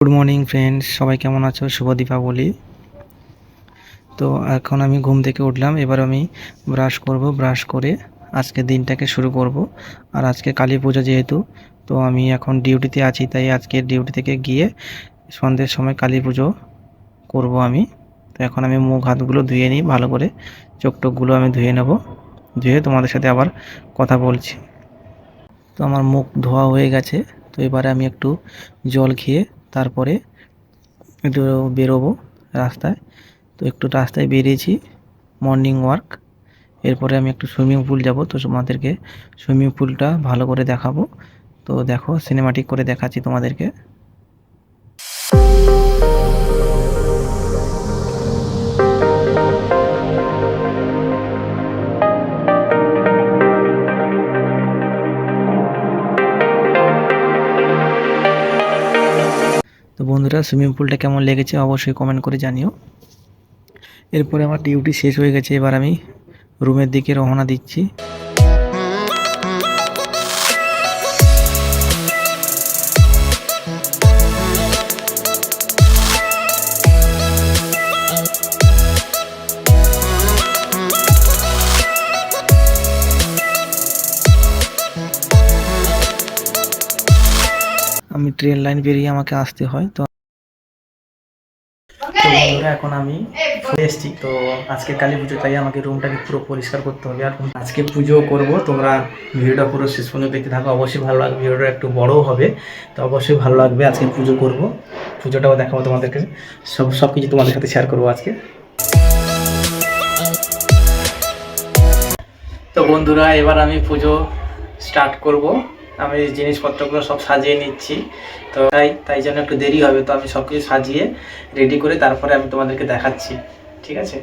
Good morning friends, সবাই কেমন আছো? শুভ দীপাবলি। তো এখন আমি ঘুম থেকে উঠলাম। এবার আমি ব্রাশ করব, ব্রাশ করে আজকে দিনটাকে শুরু করব। আর আজকে কালী পুজো যেহেতু, তো আমি এখন ডিউটিতে আছি, তাই আজকে ডিউটি থেকে গিয়ে সন্ধ্যের সময় কালী পুজো করব আমি। তো এখন আমি মুখ হাতগুলো ধুয়ে নিই ভালো করে, চোখ টোকগুলো আমি ধুয়ে নেব, ধুয়ে তোমাদের সাথে আবার কথা বলছি। তো আমার মুখ ধোয়া হয়ে গেছে। তো এবারে আমি একটু জল খেয়ে তারপরে একটু বেরোবো রাস্তায়। তো একটু রাস্তায় বেরিয়েছি, মর্নিং ওয়াক। এরপরে আমি একটু সুইমিং পুল যাব, তো তোমাদেরকে সুইমিং পুলটা ভালো করে দেখাবো। তো দেখো, সিনেমাটিক করে দেখাচ্ছি তোমাদেরকে। তো বন্ধুরা, সুইমিং পুলটা কেমন লেগেছে অবশ্যই কমেন্ট করে জানিও। এরপরে আমার ডিউটি শেষ হয়ে গেছে, এবার আমি রুমের দিকে রওনা দিচ্ছি। আমি ট্রেন লাইন পেরিয়ে আমাকে আসতে হয়। তো বন্ধুরা, এখন আমি এসেছি। তো আজকে কালী পুজো, তাই আমাকে রুমটাকে পুরো পরিষ্কার করতে হবে। আর আজকে পুজো করব। তোমরা ভিডিওটা পুরো শেষ পর্যন্ত দেখতে থাকো, অবশ্যই ভালো লাগবে। ভিডিওটা একটু বড়ও হবে, তো অবশ্যই ভালো লাগবে। আজকে পুজো করব, পুজোটাও দেখাবো তোমাদেরকে, সব কিছু তোমাদের সাথে শেয়ার করবো আজকে। তো বন্ধুরা, এবার আমি পুজো স্টার্ট করব। আমি জিনিসপত্রগুলো সব সাজিয়ে নিচ্ছি, তো তাই জন্য একটু দেরি হবে। তো আমি সব কিছু সাজিয়ে রেডি করে তারপরে আমি তোমাদেরকে দেখাচ্ছি, ঠিক আছে?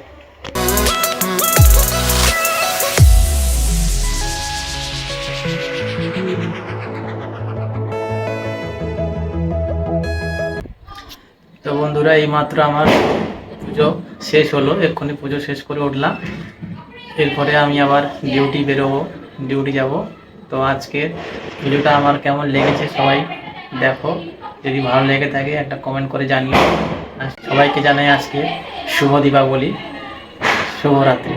তো বন্ধুরা, এইমাত্র আমার পুজো শেষ হলো, এক্ষুনি পুজো শেষ করে উঠলাম। এরপরে আমি আবার বেরোবো, ডিউটি যাব। তো আজকে ভিডিওটা আমার কেমন লেগেছে সবাই দেখো, যদি ভালো লেগে থাকে একটা কমেন্ট করে জানিও। আর সবাইকে জানাই আজকে শুভ দীপাবলি, শুভরাত্রি।